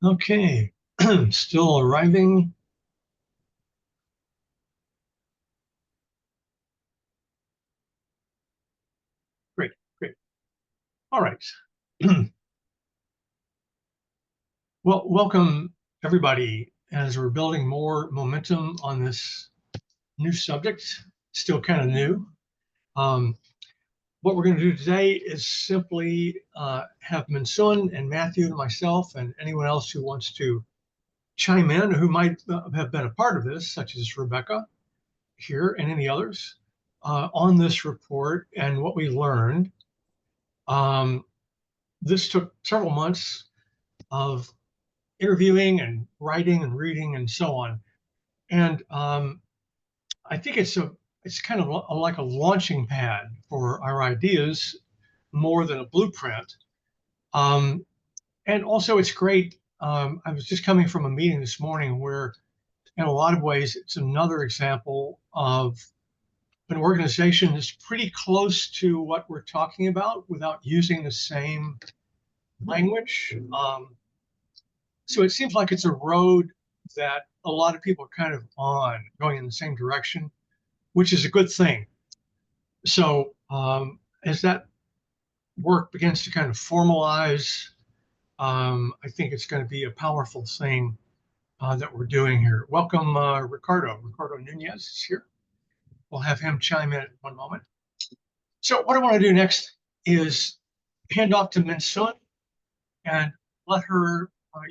Okay, still arriving. Great, great. All right. Well, welcome everybody as we're building more momentum on this new subject, still kind of new. What we're going to do today is simply have Minsun and Matthew and myself and anyone else who wants to chime in, who might have been a part of this, such as Rebecca here and any others, on this report and what we learned. This took several months of interviewing and writing and reading and so on. And I think it's kind of like a launching pad for our ideas more than a blueprint. Um, and also, it's great. I was just coming from a meeting this morning where, in a lot of ways, it's another example of an organization that's pretty close to what we're talking about without using the same language. So it seems like it's a road that a lot of people are kind of on, going in the same direction, which is a good thing. So as that work begins to kind of formalize, I think it's going to be a powerful thing that we're doing here. Welcome, Ricardo. Ricardo Nunez is here. We'll have him chime in in one moment. So what I want to do next is hand off to Minsun and let her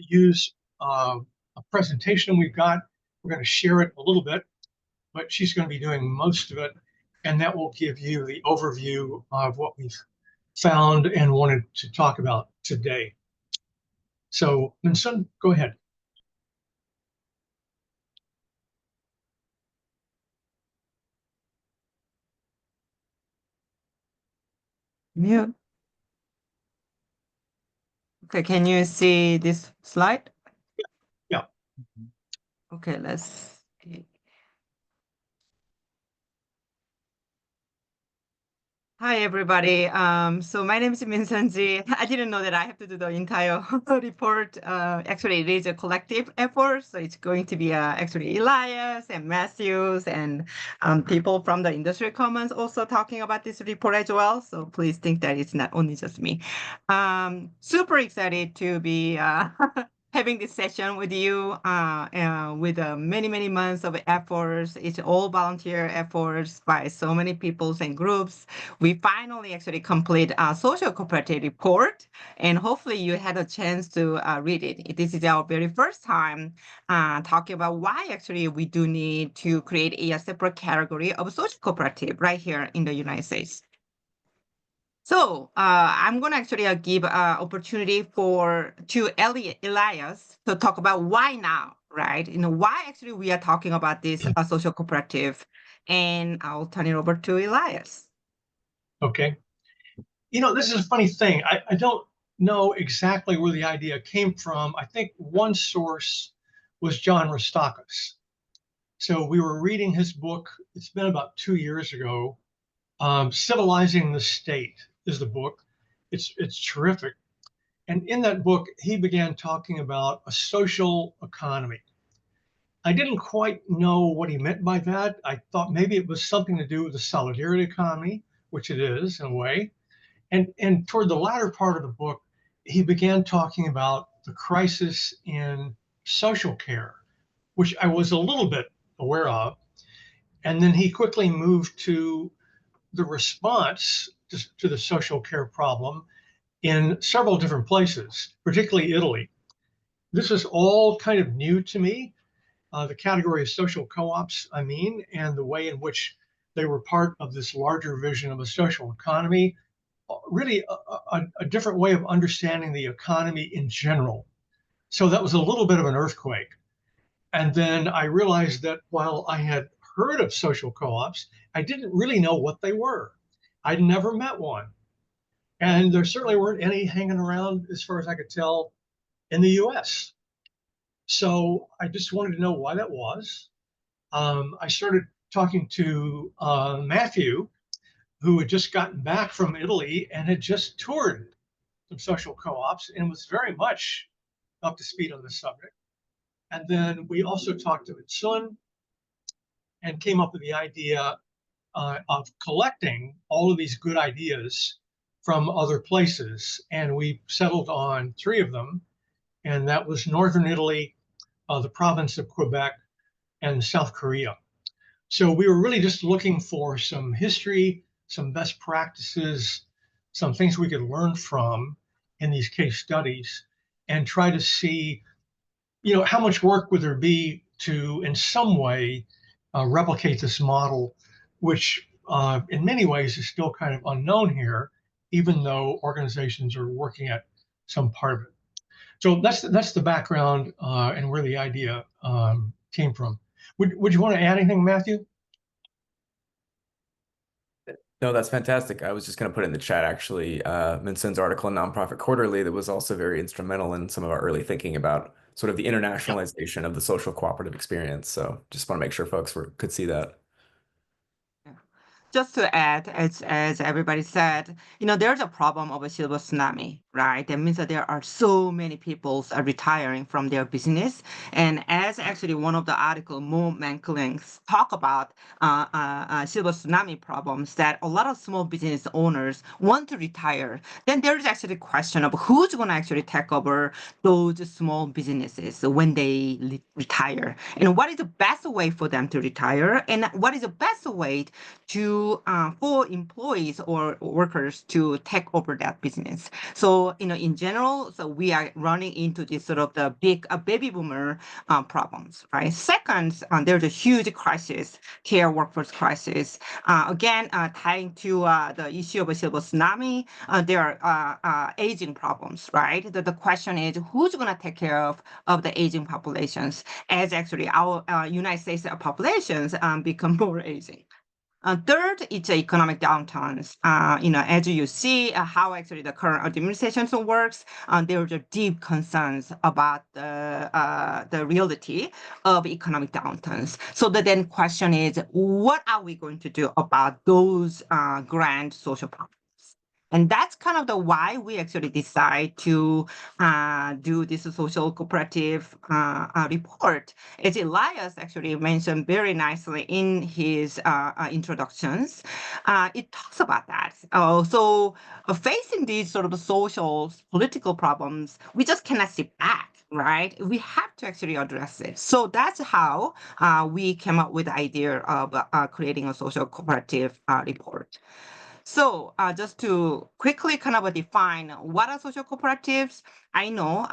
use a presentation we've got. We're going to share it a little bit, but she's going to be doing most of it. And that will give you the overview of what we've found and wanted to talk about today. So, Minsun, go ahead. Mute. Okay, can you see this slide? Yeah. Okay, let's see. Hi, everybody. So my name is Minsun. I didn't know that I have to do the entire report. Actually, it is a collective effort. So it's going to be actually Elias and Matthews and people from the industry commons also talking about this report as well. So please think that it's not only just me. Super excited to be having this session with you with many, many months of efforts. It's all volunteer efforts by so many peoples and groups. We finally actually complete a social cooperative report, and hopefully you had a chance to read it. This is our very first time talking about why actually we do need to create a separate category of social cooperative right here in the United States. So I'm going to actually give opportunity to Elias to talk about why now, right? Why actually we are talking about this social cooperative, and I'll turn it over to Elias. Okay. This is a funny thing. I don't know exactly where the idea came from. I think one source was John Restakis. So we were reading his book. It's been about 2 years ago. Civilizing the State is the book. It's terrific. And in that book, he began talking about a social economy. I didn't quite know what he meant by that. I thought maybe it was something to do with the solidarity economy, which it is in a way. And toward the latter part of the book, he began talking about the crisis in social care, which I was a little bit aware of. And then he quickly moved to the response to the social care problem in several different places, particularly Italy. This is all kind of new to me, the category of social co-ops, and the way in which they were part of this larger vision of a social economy, really a different way of understanding the economy in general. So that was a little bit of an earthquake. And then I realized that while I had heard of social co-ops, I didn't really know what they were. I'd never met one. And there certainly weren't any hanging around, as far as I could tell, in the US. So I just wanted to know why that was. I started talking to Matthew, who had just gotten back from Italy and had just toured some social co-ops and was very much up to speed on this subject. And then we also talked to Minsun and came up with the idea of collecting all of these good ideas from other places. And we settled on 3 of them, and that was Northern Italy, the province of Quebec, and South Korea. So we were really just looking for some history, some best practices, some things we could learn from in these case studies, and try to see, how much work would there be to, in some way, replicate this model, which in many ways is still kind of unknown here, even though organizations are working at some part of it. So that's the background and where the idea came from. Would you want to add anything, Matthew? No, that's fantastic. I was just going to put in the chat, actually, Minsun's article in Nonprofit Quarterly that was also very instrumental in some of our early thinking about sort of the internationalization of the social cooperative experience. So just want to make sure folks could see that. Just to add, as everybody said, there's a problem of a silver tsunami, right? That means that there are so many people retiring from their business. And as actually one of the article, Mo Manklings talk about silver tsunami problems, that a lot of small business owners want to retire. Then there's actually a question of who's going to actually take over those small businesses when they retire, and what is the best way for them to retire, and what is the best way for employees or workers to take over that business. So, in general, so we are running into this sort of the big baby boomer problems, right? Second, there's a huge crisis, care workforce crisis. Again, tying to the issue of a silver tsunami, there are aging problems, right? The question is who's going to take care of the aging populations as actually our United States populations become more aging. Third, it's economic downturns. As you see how actually the current administration works, there are deep concerns about the reality of economic downturns. So the then question is, what are we going to do about those grand social problems? And that's kind of the why we actually decide to do this social cooperative report. As Elias actually mentioned very nicely in his introductions, it talks about that. So facing these sort of social, political problems, we just cannot sit back, right? We have to actually address it. So that's how we came up with the idea of creating a social cooperative report. So just to quickly kind of define what are social cooperatives, I know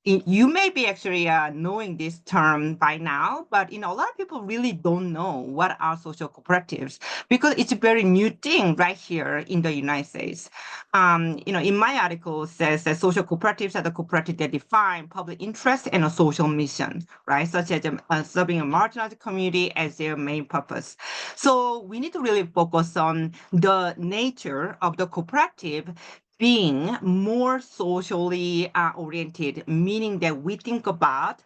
you may be actually knowing this term by now, but a lot of people really don't know what are social cooperatives because it's a very new thing right here in the United States. In my article it says that social cooperatives are the cooperatives that define public interest and a social mission, right? Such as serving a marginalized community as their main purpose. So we need to really focus on the nature of the cooperative being more socially oriented, meaning that we think about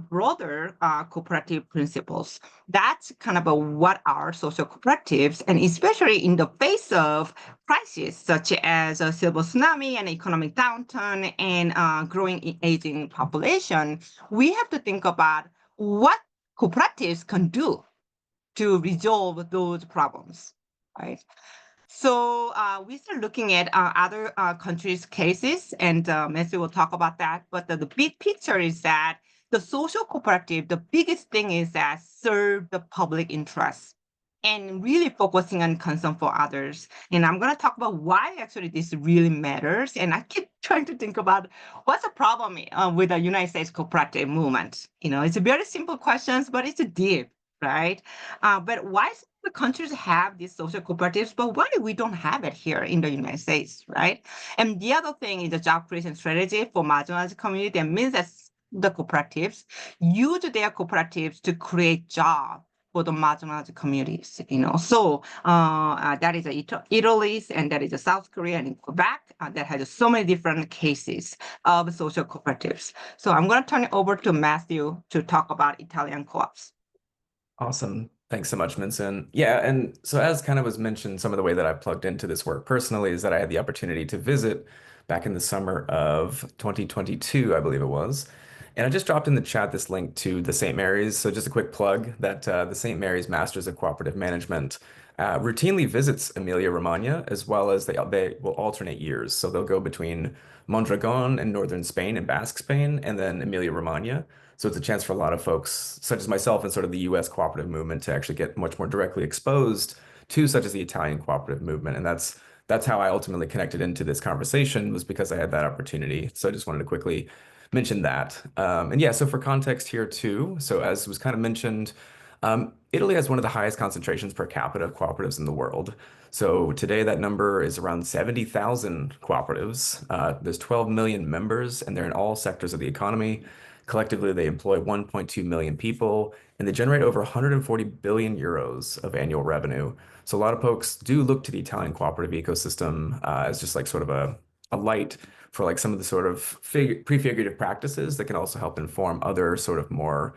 broader cooperative principles. That's kind of what are social cooperatives, and especially in the face of crises such as a silver tsunami and economic downturn and growing aging population, we have to think about what cooperatives can do to resolve those problems, right? So we start looking at other countries' cases, and Messi will talk about that. But the big picture is that the social cooperative, the biggest thing is that serve the public interest and really focusing on concern for others. And I'm going to talk about why actually this really matters. And I keep trying to think about what's the problem with the United States cooperative movement. It's a very simple questions, but it's deep, right? But why the countries have these social cooperatives, but why we don't have it here in the United States, right? And the other thing is the job creation strategy for marginalized community. That means that the cooperatives use their cooperatives to create jobs for the marginalized communities, So that is Italy, and that is South Korea and in Quebec that has so many different cases of social cooperatives. So I'm going to turn it over to Matthew to talk about Italian co-ops. Awesome. Thanks so much, Minsun. Yeah, and so as kind of was mentioned, some of the way that I plugged into this work personally is that I had the opportunity to visit back in the summer of 2022, I believe it was. And I just dropped in the chat this link to the St. Mary's. So just a quick plug that the St. Mary's Masters of Cooperative Management routinely visits Emilia Romagna, as well as they will alternate years. So they'll go between Mondragon in northern Spain and Basque Spain, and then Emilia Romagna. So it's a chance for a lot of folks, such as myself and sort of the US cooperative movement, to actually get much more directly exposed to such as the Italian cooperative movement. And that's how I ultimately connected into this conversation, was because I had that opportunity. So I just wanted to quickly mention that. And yeah, so for context here too, so as was kind of mentioned, Italy has one of the highest concentrations per capita of cooperatives in the world. So today that number is around 70,000 cooperatives. There's 12 million members, and they're in all sectors of the economy. Collectively, they employ 1.2 million people, and they generate over 140 billion euros of annual revenue. So a lot of folks do look to the Italian cooperative ecosystem as just like sort of a light for like some of the sort of prefigurative practices that can also help inform other sort of more,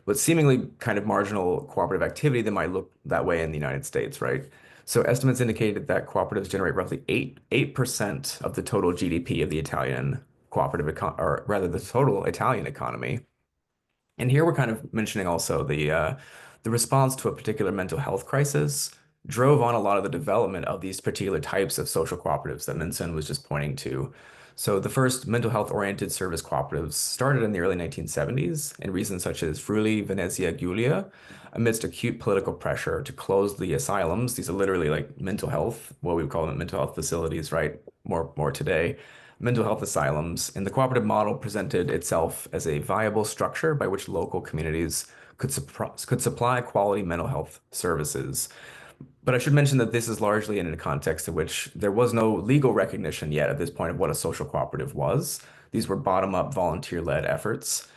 but seemingly kind of marginal cooperative activity that might look that way in the United States, right? So estimates indicated that cooperatives generate roughly 8% of the total GDP of the Italian or rather the total Italian economy. And here we're kind of mentioning also the response to a particular mental health crisis drove on a lot of the development of these particular types of social cooperatives that Minsun was just pointing to. So the first mental health oriented service cooperatives started in the early 1970s in regions such as Friuli, Venezia, Giulia, amidst acute political pressure to close the asylums. These are literally like mental health, what we would call them mental health facilities, right? More today, mental health asylums. And the cooperative model presented itself as a viable structure by which local communities could supply quality mental health services. But I should mention that this is largely in a context in which there was no legal recognition yet at this point of what a social cooperative was. These were bottom-up volunteer-led efforts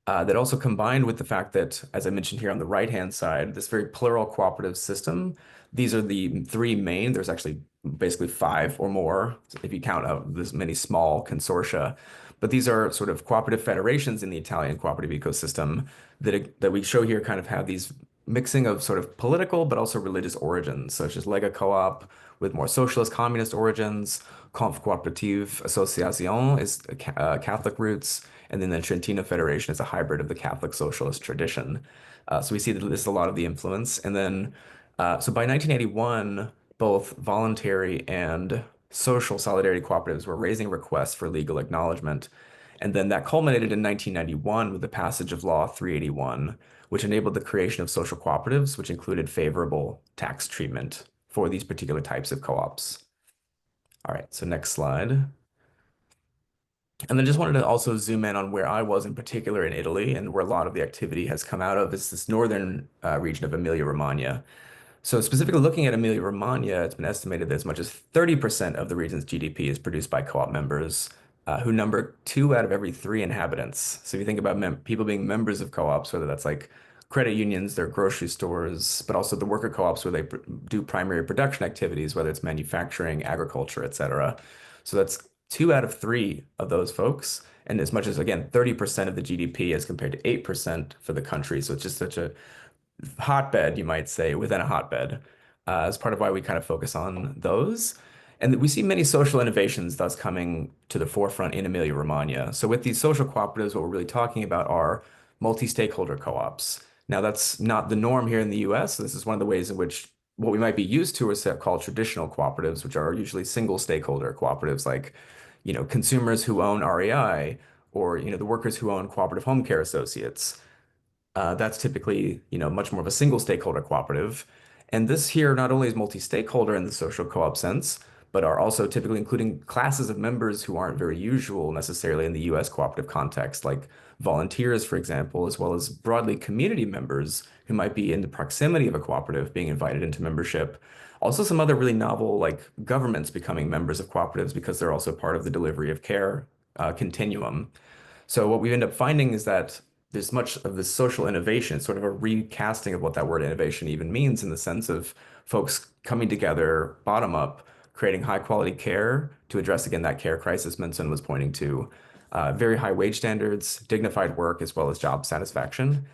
that also combined with the fact that, as I mentioned here on the right-hand side, this very plural cooperative system, these are the three main, there's actually basically five or more, if you count out this many small consortia. But these are sort of cooperative federations in the Italian cooperative ecosystem that we show here kind of have these mixing of sort of political but also religious origins, such as Lega Co-op with more socialist communist origins, Conf Cooperative Association is Catholic roots, and then the Trentino Federation is a hybrid of the Catholic socialist tradition. So we see that this is a lot of the influence. And then, so by 1981, both voluntary and social solidarity cooperatives were raising requests for legal acknowledgement. And then that culminated in 1991 with the passage of Law 381, which enabled the creation of social cooperatives, which included favorable tax treatment for these particular types of co-ops. All right, so next slide. And then just wanted to also zoom in on where I was in particular in Italy, and where a lot of the activity has come out of is this northern region of Emilia-Romagna. So specifically looking at Emilia-Romagna, it's been estimated that as much as 30% of the region's GDP is produced by co-op members, who number 2 out of every 3 inhabitants. So if you think about people being members of co-ops, whether that's like credit unions, their grocery stores, but also the worker co-ops where they do primary production activities, whether it's manufacturing, agriculture, et cetera. So that's 2 out of 3 of those folks, and as much as, again, 30% of the GDP as compared to 8% for the country. So it's just such a hotbed, you might say, within a hotbed, as part of why we kind of focus on those. And we see many social innovations thus coming to the forefront in Emilia-Romagna. So with these social cooperatives, what we're really talking about are multi-stakeholder co-ops. Now, that's not the norm here in the US. So this is one of the ways in which what we might be used to are called traditional cooperatives, which are usually single stakeholder cooperatives, like, consumers who own REI, or, the workers who own cooperative home care associates. That's typically, much more of a single stakeholder cooperative. And this here not only is multi-stakeholder in the social co-op sense, but are also typically including classes of members who aren't very usual necessarily in the US cooperative context, like volunteers, for example, as well as broadly community members who might be in the proximity of a cooperative being invited into membership. Also, some other really novel, like governments becoming members of cooperatives because they're also part of the delivery of care continuum. So what we end up finding is that there's much of this social innovation, sort of a recasting of what that word innovation even means, in the sense of folks coming together bottom up, creating high quality care to address, again, that care crisis Minsun was pointing to, very high wage standards, dignified work, as well as job satisfaction.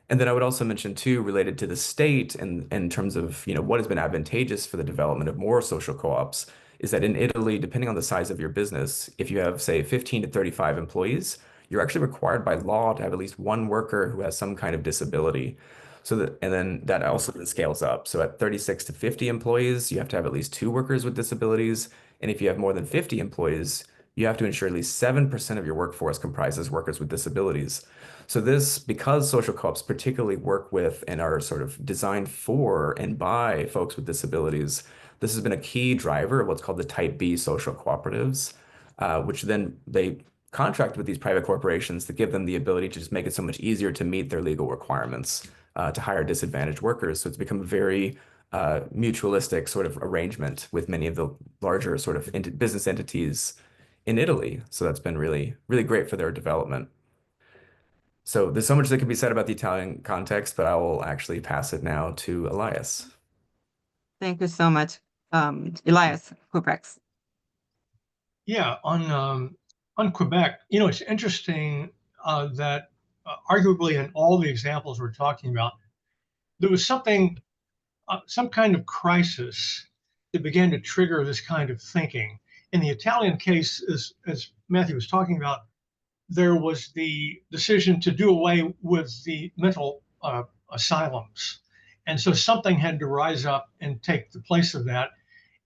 And then I would also mention too, related to the state and in terms of, what has been advantageous for the development of more social co-ops, is that in Italy, depending on the size of your business, if you have, say, 15 to 35 employees, you're actually required by law to have at least one worker who has some kind of disability. So that, and then that also then scales up. So at 36 to 50 employees, you have to have at least two workers with disabilities. And if you have more than 50 employees, you have to ensure at least 7% of your workforce comprises workers with disabilities. So this, because social co-ops particularly work with and are sort of designed for and by folks with disabilities, this has been a key driver of what's called the Type B social cooperatives, which then they contract with these private corporations to give them the ability to just make it so much easier to meet their legal requirements to hire disadvantaged workers. So it's become a very mutualistic sort of arrangement with many of the larger sort of business entities in Italy. So that's been really, really great for their development. So there's so much that can be said about the Italian context, but I will actually pass it now to Elias. Thank you so much, Elias, Quebec. Yeah, on Quebec, it's interesting that arguably in all the examples we're talking about, there was something, some kind of crisis that began to trigger this kind of thinking. In the Italian case, as Matthew was talking about, there was the decision to do away with the mental asylums. And so something had to rise up and take the place of that.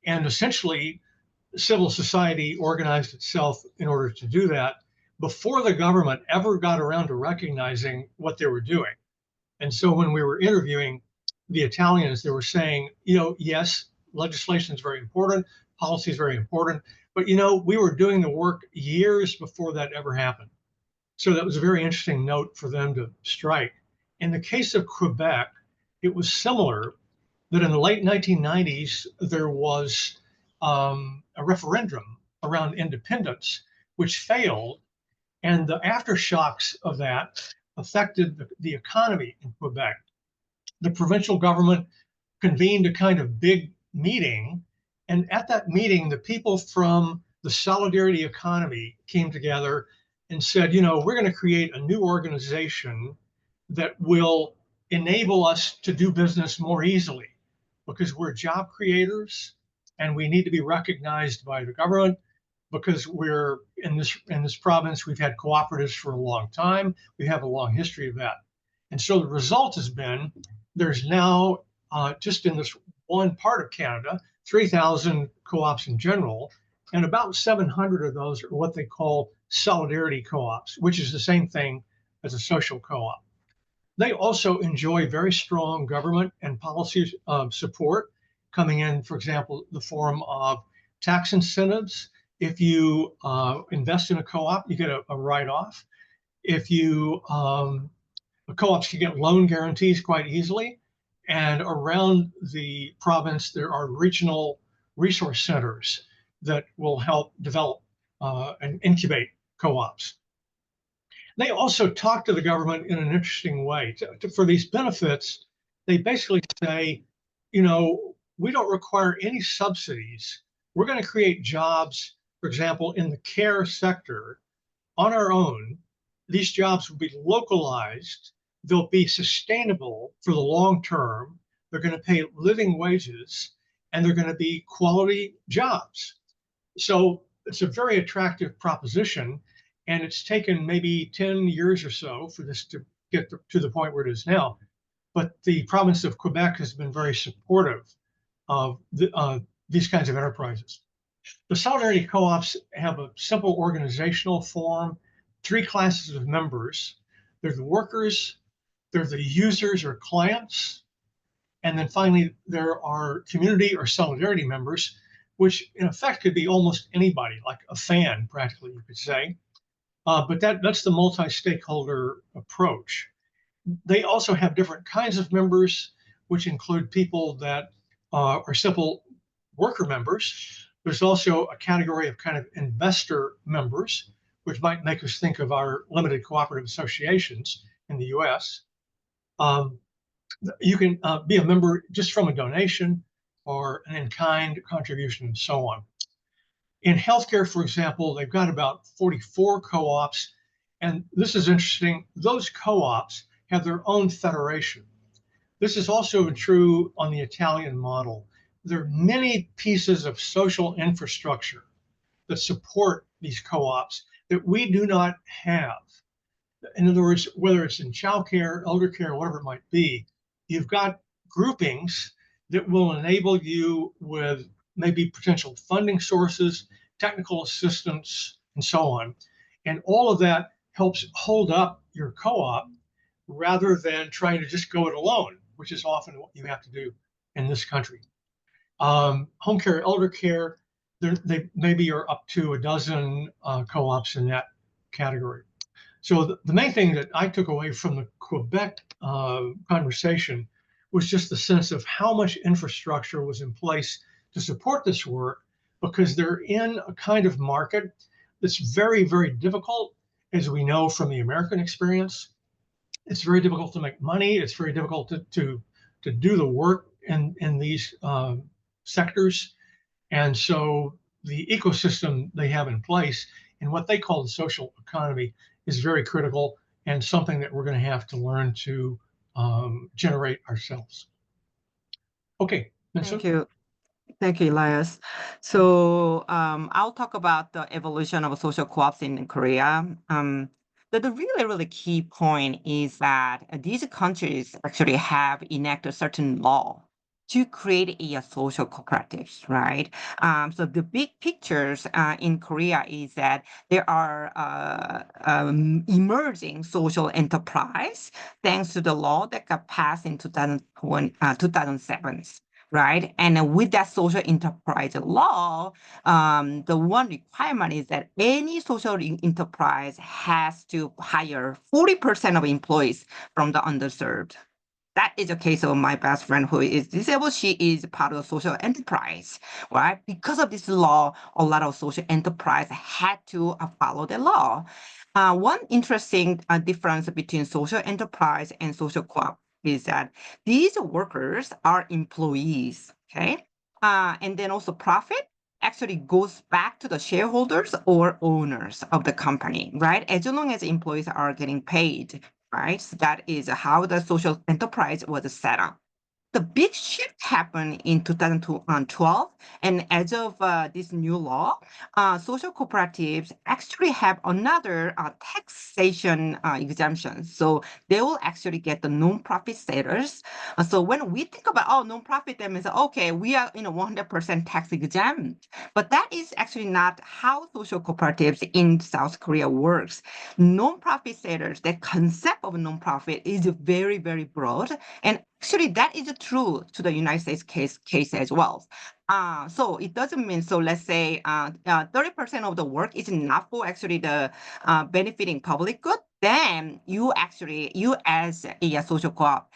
And essentially, civil society organized itself in order to do that before the government ever got around to recognizing what they were doing. And so when we were interviewing the Italians, they were saying, yes, legislation is very important, policy is very important, but we were doing the work years before that ever happened. So that was a very interesting note for them to strike. In the case of Quebec, it was similar that in the late 1990s, there was a referendum around independence, which failed. And the aftershocks of that affected the economy in Quebec. The provincial government convened a kind of big meeting. And at that meeting, the people from the solidarity economy came together and said, we're going to create a new organization that will enable us to do business more easily because we're job creators and we need to be recognized by the government because we're in this province, we've had cooperatives for a long time. We have a long history of that. And so the result has been there's now just in this one part of Canada, 3,000 co-ops in general, and about 700 of those are what they call solidarity co-ops, which is the same thing as a social co-op. They also enjoy very strong government and policy support coming in, for example, the form of tax incentives. If you invest in a co-op, you get a write-off. If you, co-ops can get loan guarantees quite easily. And around the province, there are regional resource centers that will help develop and incubate co-ops. They also talk to the government in an interesting way. For these benefits, they basically say, we don't require any subsidies. We're going to create jobs, for example, in the care sector on our own. These jobs will be localized. They'll be sustainable for the long term. They're going to pay living wages, and they're going to be quality jobs. So it's a very attractive proposition. And it's taken maybe 10 years or so for this to get to the point where it is now. But the province of Quebec has been very supportive of these kinds of enterprises. The solidarity co-ops have a simple organizational form, 3 classes of members. They're the workers, they're the users or clients, and then finally there are community or solidarity members, which in effect could be almost anybody, like a fan, practically, you could say. But that's the multi-stakeholder approach. They also have different kinds of members, which include people that are simple worker members. There's also a category of kind of investor members, which might make us think of our limited cooperative associations in the US. You can be a member just from a donation or an in-kind contribution and so on. In healthcare, for example, they've got about 44 co-ops. And this is interesting. Those co-ops have their own federation. This is also true on the Italian model. there are many pieces of social infrastructure that support these co-ops that we do not have. In other words, whether it's in childcare, elder care, whatever it might be, you've got groupings that will enable you with maybe potential funding sources, technical assistance, and so on. And all of that helps hold up your co-op rather than trying to just go it alone, which is often what you have to do in this country. Home care, elder care, they maybe are up to a dozen co-ops in that category. So the main thing that I took away from the Quebec conversation was just the sense of how much infrastructure was in place to support this work, because they're in a kind of market that's very, very difficult, as we know from the American experience. It's very difficult to make money. It's very difficult to do the work in these sectors. And so the ecosystem they have in place and what they call the social economy is very critical and something that we're going to have to learn to generate ourselves. Okay, Minsun? Thank you. Thank you, Elias. So I'll talk about the evolution of social co-ops in Korea. The really, really key point is that these countries actually have enacted a certain law to create a social cooperatives, right? So the big pictures in Korea is that there are emerging social enterprise thanks to the law that got passed in 2007. Right. And with that social enterprise law, the one requirement is that any social enterprise has to hire 40% of employees from the underserved. That is the case of my best friend who is disabled. She is part of a social enterprise, right? Because of this law, a lot of social enterprise had to follow the law. One interesting difference between social enterprise and social co-op is that these workers are employees, okay? And then also profit actually goes back to the shareholders or owners of the company, right? As long as employees are getting paid, right? So that is how the social enterprise was set up. The big shift happened in 2012, and as of this new law, social cooperatives actually have another taxation exemption. So they will actually get the non-profit status. So when we think about non-profit, that means okay, we are 100% tax exempt, but that is actually not how social cooperatives in South Korea works. Non-profit status, the concept of non-profit is very, very broad, and actually, that is true to the United States case as well. So it doesn't mean, so let's say 30% of the work is not for actually the benefiting public good, then you as a social co-op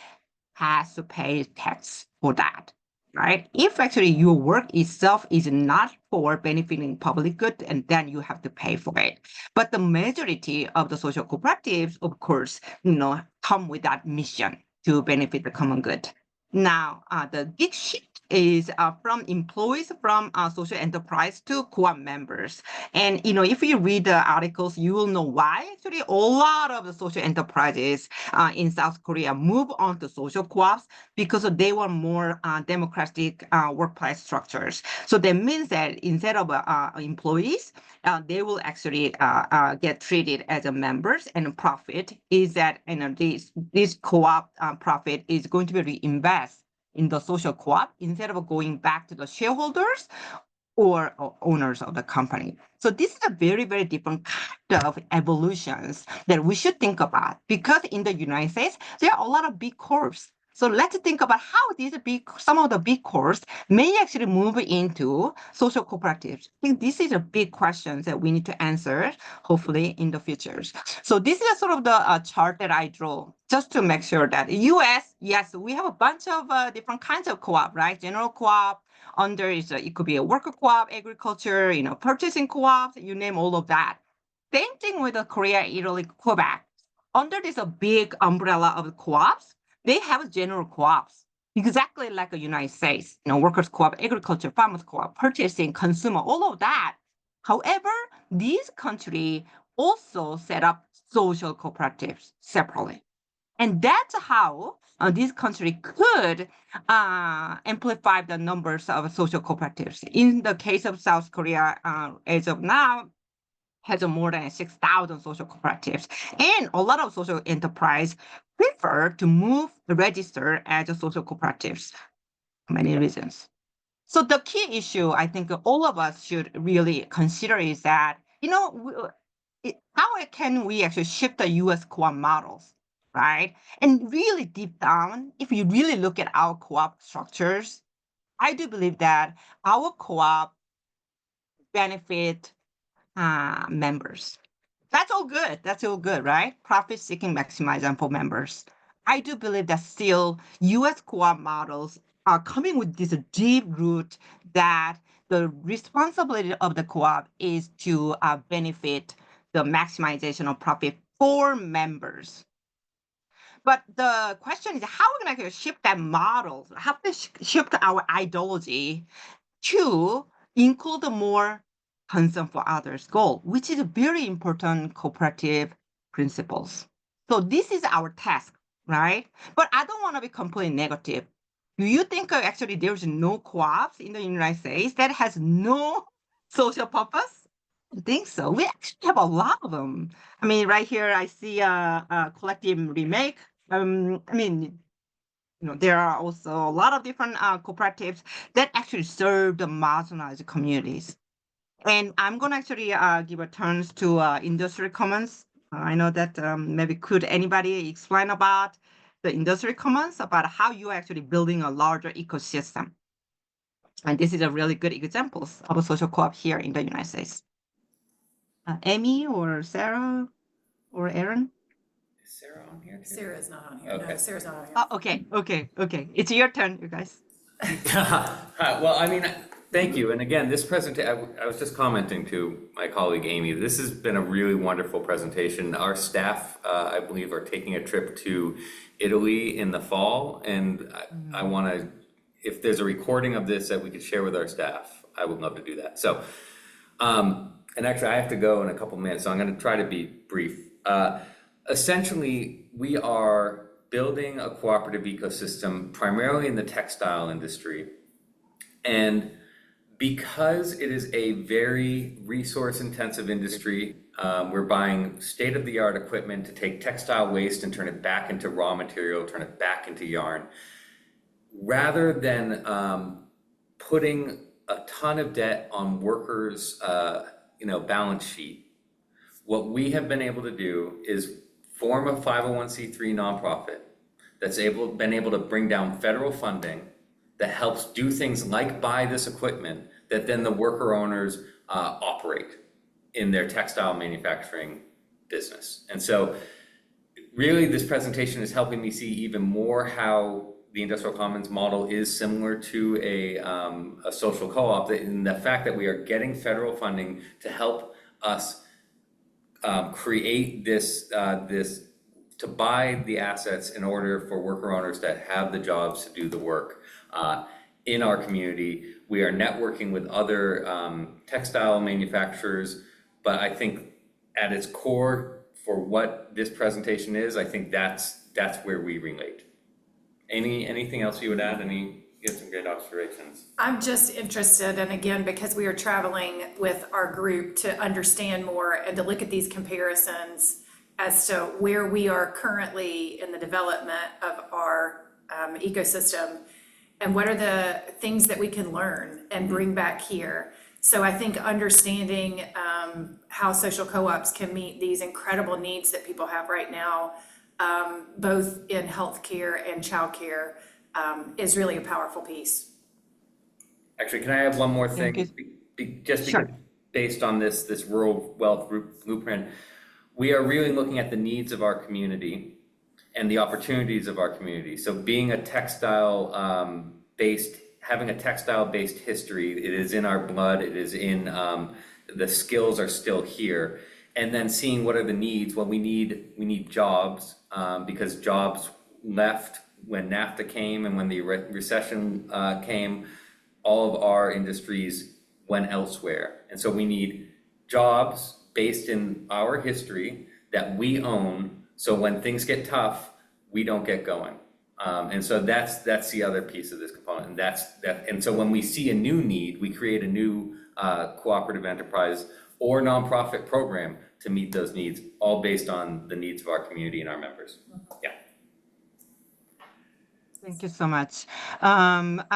has to pay tax for that, right? If actually your work itself is not for benefiting public good, and then you have to pay for it. But the majority of the social cooperatives, of course, come with that mission to benefit the common good. Now, the big shift is from employees from social enterprise to co-op members. And, if you read the articles, you will know why actually a lot of the social enterprises in South Korea move on to social co-ops, because they were more democratic workplace structures. So that means that instead of employees, they will actually get treated as a members, and profit is that this co-op profit is going to be reinvested in the social co-op instead of going back to the shareholders or owners of the company. So this is a very, very different kind of evolutions that we should think about, because in the United States, there are a lot of big corps. So let's think about how some of the big corps may actually move into social cooperatives. I think this is a big question that we need to answer, hopefully, in the future. So this is sort of the chart that I draw, just to make sure that US, yes, we have a bunch of different kinds of co-op, right? General co-op, under it could be a worker co-op, agriculture, purchasing co-ops, you name all of that. Same thing with Korea, Italy, Quebec. Under this big umbrella of co-ops, they have general co-ops, exactly like the United States, workers co-op, agriculture, farmers co-op, purchasing, consumer, all of that. However, these countries also set up social cooperatives separately. And that's how this country could amplify the numbers of social cooperatives. In the case of South Korea, as of now, has more than 6,000 social cooperatives. And a lot of social enterprise prefer to move register as a social cooperatives for many reasons. So the key issue I think all of us should really consider is that, how can we actually shift the US co-op models, right? And really deep down, if you really look at our co-op structures, I do believe that our co-op benefit members. That's all good. That's all good, right? Profit seeking maximizing for members. I do believe that still US co-op models are coming with this deep root that the responsibility of the co-op is to benefit the maximization of profit for members. But the question is how we're going to shift that model, how to shift our ideology to include more concern for others goal, which is a very important cooperative principles. So this is our task, right? But I don't want to be completely negative. Do you think actually there's no co-ops in the United States that has no social purpose? I think so. We actually have a lot of them. I mean, right here I see a collective remake. There are also a lot of different cooperatives that actually serve the marginalized communities. And I'm going to actually give a turns to industry commons. I know that maybe could anybody explain about the industry commons, about how you're actually building a larger ecosystem. And this is a really good example of a social co-op here in the United States. Amy or Sarah or Aaron? Is Sarah on here? Sarah's not on here. Okay. No, Sarah's not on here. Oh, okay. It's your turn, you guys. Well, I mean, thank you. And again, this presentation, I was just commenting to my colleague Amy, this has been a really wonderful presentation. Our staff, I believe, are taking a trip to Italy in the fall. And I want to, if there's a recording of this that we could share with our staff, I would love to do that. So, and actually I have to go in a couple minutes, so I'm going to try to be brief. Essentially, we are building a cooperative ecosystem primarily in the textile industry. And because it is a very resource intensive industry, we're buying state-of-the-art equipment to take textile waste and turn it back into raw material, turn it back into yarn. Rather than putting a ton of debt on workers' balance sheet, what we have been able to do is form a 501c3 nonprofit that's been able to bring down federal funding that helps do things like buy this equipment that then the worker owners operate in their textile manufacturing business. And so really this presentation is helping me see even more how the industrial commons model is similar to a social co-op, in the fact that we are getting federal funding to help us create this to buy the assets in order for worker owners that have the jobs to do the work in our community. We are networking with other textile manufacturers, but I think at its core for what this presentation is, I think that's where we relate. Anything else you would add? You had some great observations. I'm just interested, and again, because we are traveling with our group, to understand more and to look at these comparisons as to where we are currently in the development of our ecosystem and what are the things that we can learn and bring back here. So I think understanding how social co-ops can meet these incredible needs that people have right now, both in healthcare and childcare, is really a powerful piece. Actually, can I have one more thing? Sure. Based on this rural wealth blueprint, we are really looking at the needs of our community and the opportunities of our community. So being a textile having a textile based history, it is in our blood, it is in the skills are still here. And then seeing what are the needs. Well, we need jobs because jobs left when NAFTA came, and when the recession came, all of our industries went elsewhere. And so we need jobs based in our history that we own. So when things get tough, we don't get going. And so that's the other piece of this component, and so when we see a new need, we create a new cooperative enterprise or nonprofit program to meet those needs, all based on the needs of our community and our members. Yeah. Thank you so much.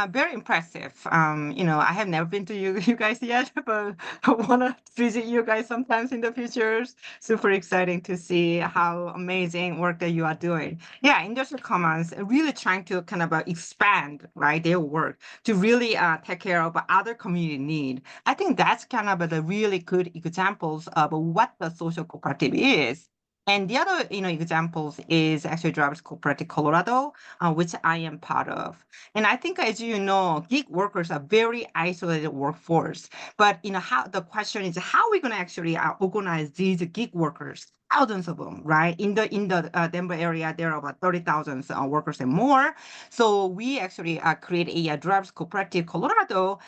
Very impressive. I have never been to you guys yet, but I want to visit you guys sometimes in the future. Super exciting to see how amazing work that you are doing. Yeah, Industrial Commons really trying to kind of expand, right, their work to really take care of other community need. I think that's kind of the really good examples of what the social cooperative is. And the other, examples is actually Drivers Cooperative Colorado, which I am part of. And I think, as you know, gig workers are very isolated workforce. But how the question is, how are we going to actually organize these gig workers? Thousands of them, right? In the Denver area, there are about 30,000 workers and more. So we actually create a Drivers Cooperative Colorado,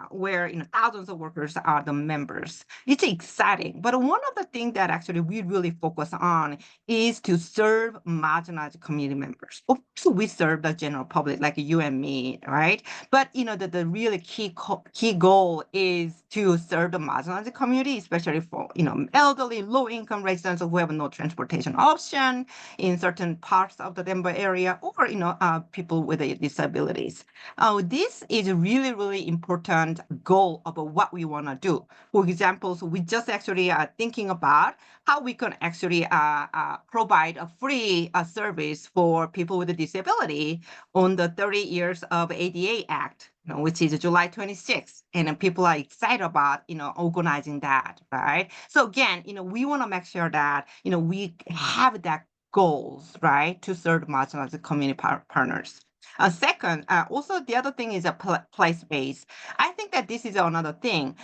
where thousands of workers are the members. It's exciting. But one of the things that actually we really focus on is to serve marginalized community members. Of course, we serve the general public like you and me, right? But the really key goal is to serve the marginalized community, especially for elderly, low-income residents who have no transportation option in certain parts of the Denver area, or people with disabilities. This is a really, really important goal of what we want to do. For example, so we just actually are thinking about how we can actually provide a free service for people with a disability on the 30 years of ADA Act, which is July 26th. And people are excited about, organizing that, right? So again, we want to make sure that, we have that goals, right, to serve marginalized community partners. Second, also the other thing is a place-based. I think that this is another thing.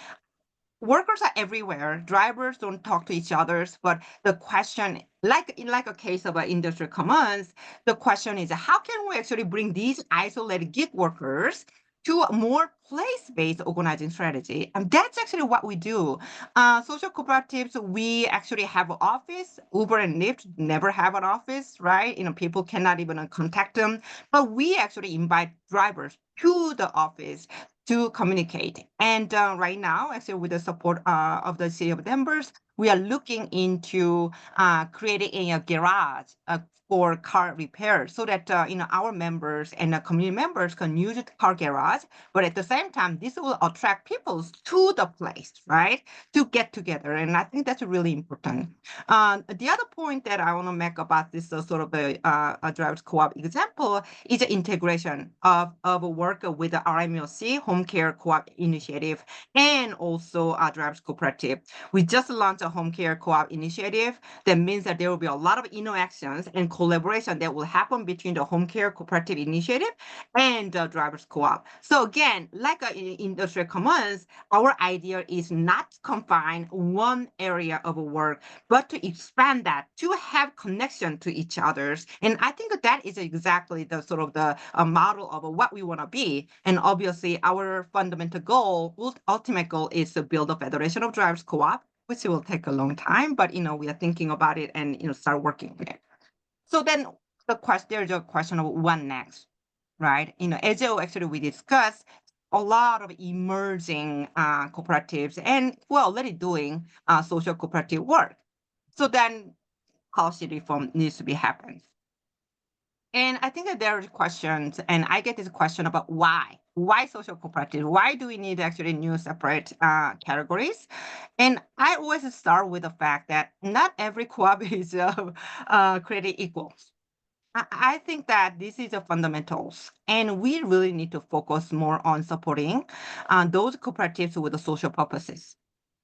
Workers are everywhere. Drivers don't talk to each other, but the question, like a case of Industrial Commons, the question is how can we actually bring these isolated gig workers to a more place-based organizing strategy? And that's actually what we do. Social cooperatives, we actually have an office. Uber and Lyft never have an office, right? People cannot even contact them. But we actually invite drivers to the office to communicate. And right now, actually, with the support of the city of Denver, we are looking into creating a garage for car repair so that our members and community members can use the car garage. But at the same time, this will attract people to the place, right, to get together. And I think that's really important. The other point that I want to make about this sort of a drivers co-op example is the integration of work with the RMLC, Home Care Co-op Initiative, and also Drivers Cooperative. We just launched a Home Care Co-op Initiative. That means that there will be a lot of interactions and collaboration that will happen between the Home Care Cooperative Initiative and the Drivers Co-op. So again, like Industrial Commons, our idea is not to confine one area of work, but to expand that, to have connection to each other's. And I think that is exactly the sort of the model of what we want to be. And obviously, our fundamental goal, ultimate goal, is to build a Federation of Drivers Co-op, which will take a long time, but we are thinking about it and start working on it. So then there's a question of what next, right? As actually we discussed, a lot of emerging cooperatives, and we're already doing social cooperative work. So then policy reform needs to be happening. And I think that there are questions, and I get this question about why. Why social cooperative? Why do we need actually new separate categories? And I always start with the fact that not every co-op is created equal. I think that this is the fundamentals, and we really need to focus more on supporting those cooperatives with the social purposes.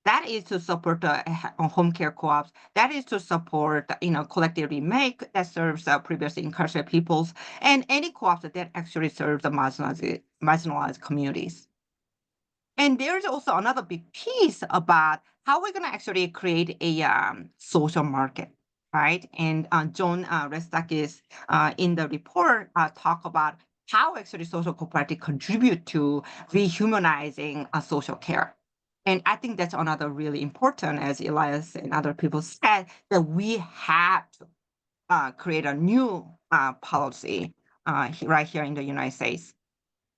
That is to support home care co-ops. That is to support, collective remake that serves previously incarcerated peoples, and any co-ops that actually serve the marginalized communities. And there's also another big piece about how we're going to actually create a social market, right? And John Restakis in the report talk about how actually social cooperative contribute to rehumanizing social care. And I think that's another really important, as Elias and other people said, that we have to create a new policy right here in the United States.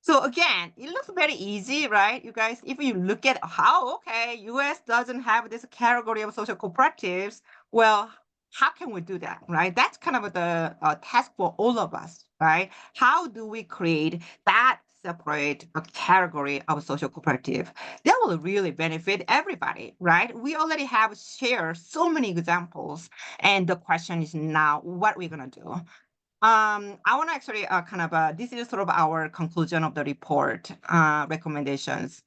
So again, it looks very easy, right? You guys, if you look at how, okay, US doesn't have this category of social cooperatives, well, how can we do that, right? That's kind of the task for all of us, right? How do we create that separate category of social cooperative that will really benefit everybody, right? We already have shared so many examples, and the question is now, what are we gonna do? I want to actually this is sort of our conclusion of the report recommendations.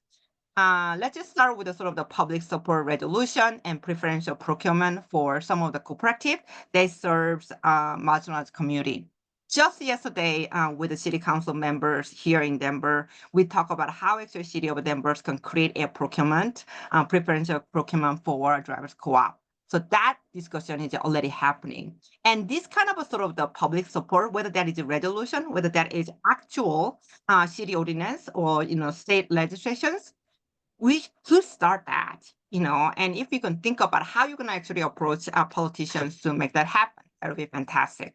Let's just start with the sort of the public support resolution and preferential procurement for some of the cooperative that serves marginalized community. Just yesterday, with the city council members here in Denver, we talked about how actually city of Denver can create a procurement, preferential procurement for drivers co-op. So that discussion is already happening. And this kind of a sort of the public support, whether that is a resolution, whether that is actual city ordinance or, state legislations, we could start that, and if you can think about how you're going to actually approach politicians to make that happen, that would be fantastic.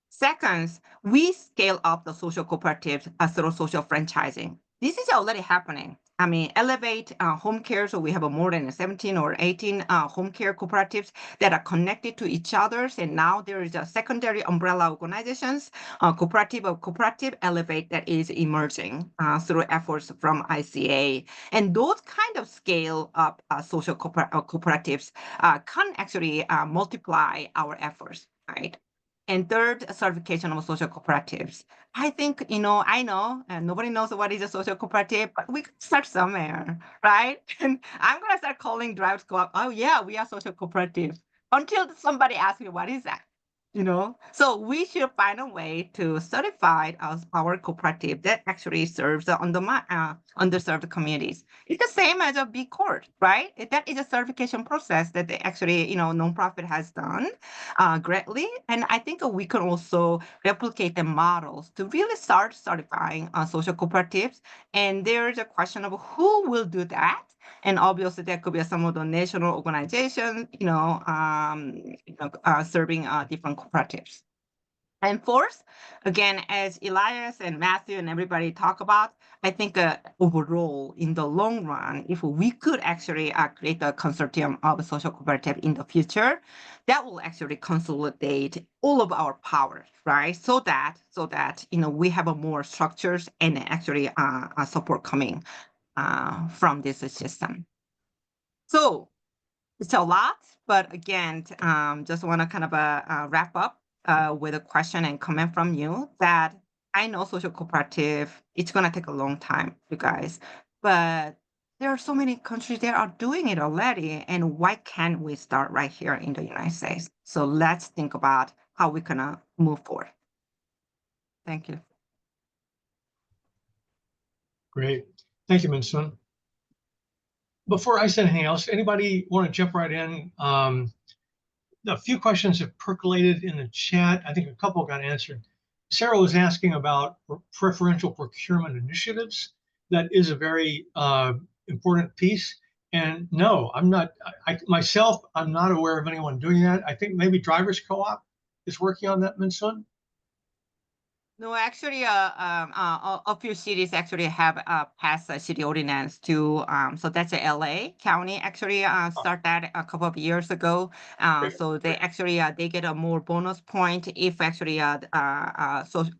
Second, we scale up the social cooperatives through social franchising. This is already happening. I mean, Elevate Home Care, so we have more than 17 or 18 home care cooperatives that are connected to each other. And now there is a secondary umbrella organizations, Cooperative Elevate, that is emerging through efforts from ICA. And those kind of scale up social cooperatives can actually multiply our efforts, right? And third, certification of social cooperatives. I think, I know, and nobody knows what is a social cooperative, but we can start somewhere, right? And I'm going to start calling drivers co-op, oh yeah, we are social cooperative, until somebody asks me, what is that? So we should find a way to certify our cooperative that actually serves the underserved communities. It's the same as a B Corp, right? That is a certification process that they actually, nonprofit has done greatly. And I think we can also replicate the models to really start certifying social cooperatives. And there's a question of who will do that. And obviously, there could be some of the national organizations, serving different cooperatives. And fourth, again, as Elias and Matthew and everybody talk about, I think overall, in the long run, if we could actually create a consortium of social cooperative in the future, that will actually consolidate all of our powers, right? So that we have a more structures and actually support coming from this system. So it's a lot, but again, just want to kind of wrap up with a question and comment from you that I know social cooperative, it's going to take a long time, you guys, but there are so many countries that are doing it already. And why can't we start right here in the United States? So let's think about how we can move forward. Thank you. Great. Thank you, Minsun. Before I say anything else, anybody want to jump right in? A few questions have percolated in the chat. I think a couple got answered. Sara was asking about preferential procurement initiatives. That is a very important piece. And no, I'm not, myself, I'm not aware of anyone doing that. I think maybe Drivers Co-op is working on that, Minsun. No, actually, a few cities actually have passed a city ordinance to, so that's a LA County actually start that a couple of years ago. So they actually, they get a more bonus point if actually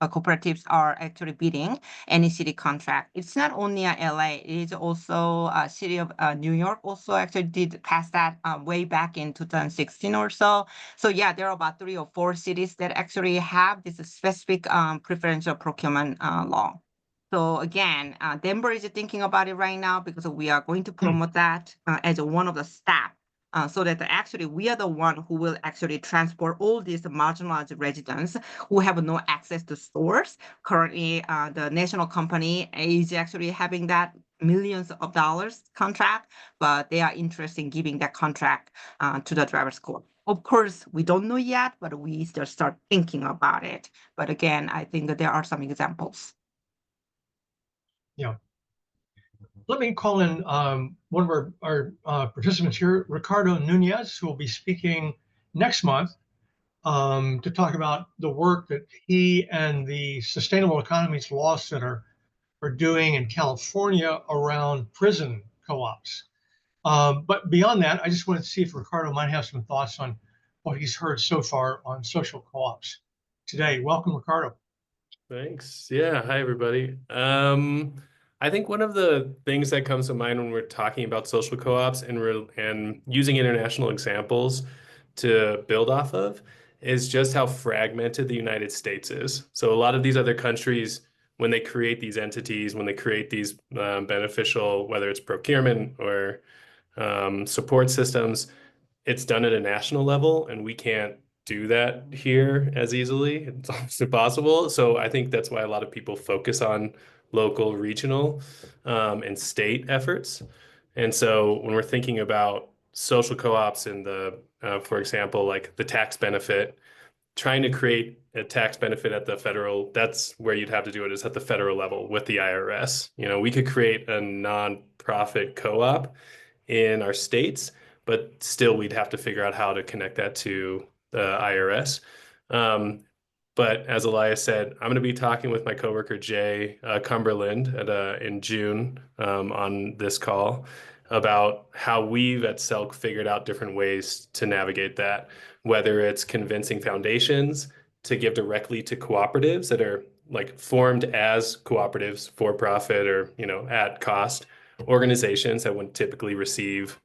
cooperatives are actually bidding any city contract. It's not only LA, it is also city of New York also actually did pass that way back in 2016 or so. So yeah, there are about 3 or 4 cities that actually have this specific preferential procurement law. So again, Denver is thinking about it right now because we are going to promote that as one of the steps. So that actually we are the one who will actually transport all these marginalized residents who have no access to stores. Currently, the national company is actually having that millions of dollars contract, but they are interested in giving that contract to the driver's co-op. Of course, we don't know yet, but we just start thinking about it. But again, I think that there are some examples. Yeah. Let me call in one of our participants here, Ricardo Nunez, who will be speaking next month to talk about the work that he and the Sustainable Economies Law Center are doing in California around prison co-ops. But beyond that, I just wanted to see if Ricardo might have some thoughts on what he's heard so far on social co-ops today. Welcome, Ricardo. Thanks. Yeah. Hi, everybody. I think one of the things that comes to mind when we're talking about social co-ops and using international examples to build off of is just how fragmented the United States is. So a lot of these other countries, when they create these entities, when they create these beneficial, whether it's procurement or support systems, it's done at a national level, and we can't do that here as easily. It's almost impossible. So I think that's why a lot of people focus on local, regional, and state efforts. And so when we're thinking about social co-ops and for example, like the tax benefit, trying to create a tax benefit at the federal, that's where you'd have to do it, is at the federal level with the IRS. We could create a nonprofit co-op in our states, but still we'd have to figure out how to connect that to the IRS. But as Elias said, I'm going to be talking with my coworker Jay Cumberland in June on this call about how we've at Selk figured out different ways to navigate that, whether it's convincing foundations to give directly to cooperatives that are like formed as cooperatives for profit or at cost, organizations that would typically receive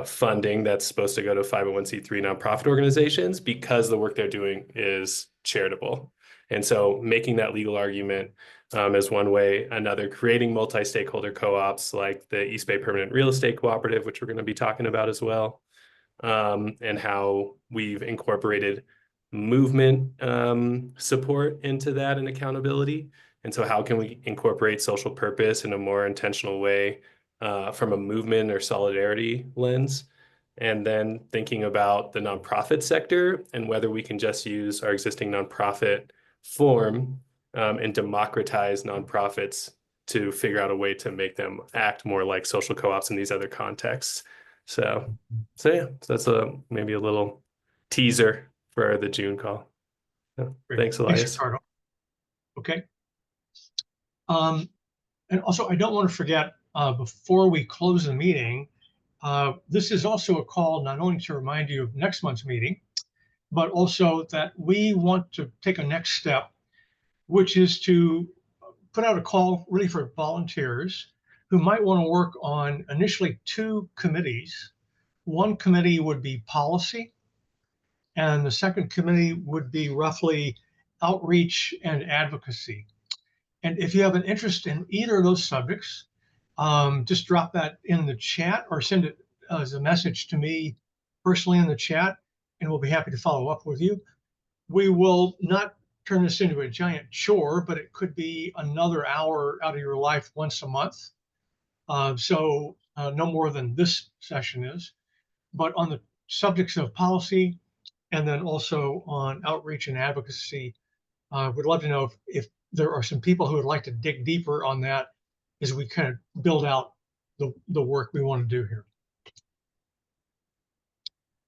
funding that's supposed to go to 501c3 nonprofit organizations because the work they're doing is charitable. And so making that legal argument is one way. Another, creating multi-stakeholder co-ops like the East Bay Permanent Real Estate Cooperative, which we're going to be talking about as well, and how we've incorporated movement support into that and accountability. And so how can we incorporate social purpose in a more intentional way from a movement or solidarity lens? And then thinking about the nonprofit sector and whether we can just use our existing nonprofit form and democratize nonprofits to figure out a way to make them act more like social co-ops in these other contexts. So yeah, so that's maybe a little teaser for the June call. Thanks, Elias. Thanks, Ricardo. Okay. And also, I don't want to forget, before we close the meeting, this is also a call not only to remind you of next month's meeting, but also that we want to take a next step, which is to put out a call really for volunteers who might want to work on initially 2 committees. One committee would be policy, and the second committee would be roughly outreach and advocacy. And if you have an interest in either of those subjects, just drop that in the chat or send it as a message to me personally in the chat, and we'll be happy to follow up with you. We will not turn this into a giant chore, but it could be another hour out of your life once a month. So no more than this session is. But on the subjects of policy and then also on outreach and advocacy, we'd love to know if there are some people who would like to dig deeper on that as we kind of build out the work we want to do here.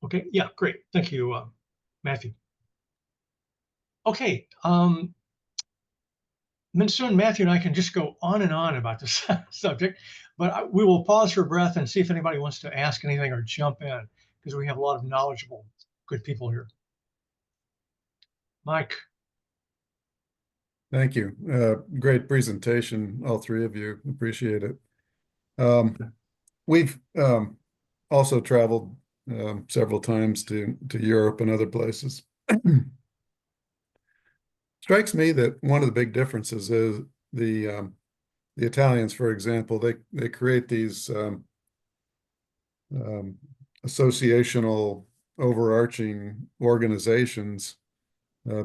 Okay, yeah, great. Thank you, Matthew. Okay, Minsun, Matthew, and I can just go on and on about this subject, but we will pause for breath and see if anybody wants to ask anything or jump in, because we have a lot of knowledgeable, good people here. Mike. Thank you. Great presentation, all 3 of you. Appreciate it. We've also traveled several times to Europe and other places. Strikes me that one of the big differences is the Italians, for example, they create these associational overarching organizations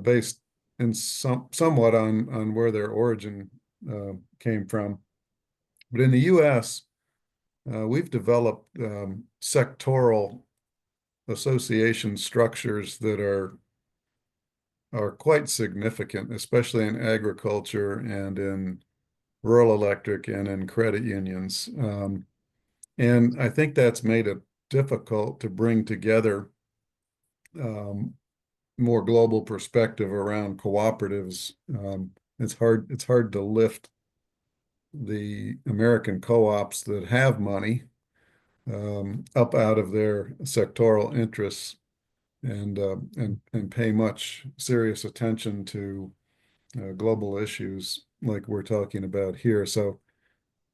based in somewhat on where their origin came from. But in the US, we've developed sectoral association structures that are quite significant, especially in agriculture and in rural electric and in credit unions. And I think that's made it difficult to bring together more global perspective around cooperatives. It's hard to lift the American co-ops that have money up out of their sectoral interests and pay much serious attention to global issues like we're talking about here. So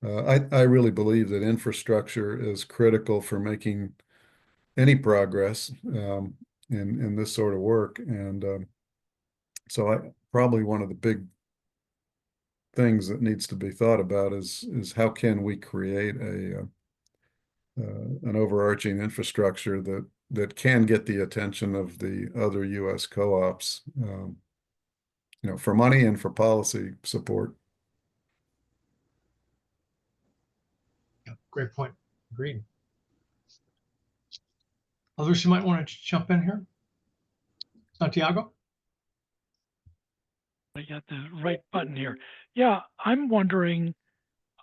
I really believe that infrastructure is critical for making any progress in this sort of work. And so probably one of the big things that needs to be thought about is how can we create an overarching infrastructure that can get the attention of the other U.S. co-ops, for money and for policy support. Yeah, great point. Agreed. Others who might want to jump in here? Santiago? I got the right button here. Yeah, I'm wondering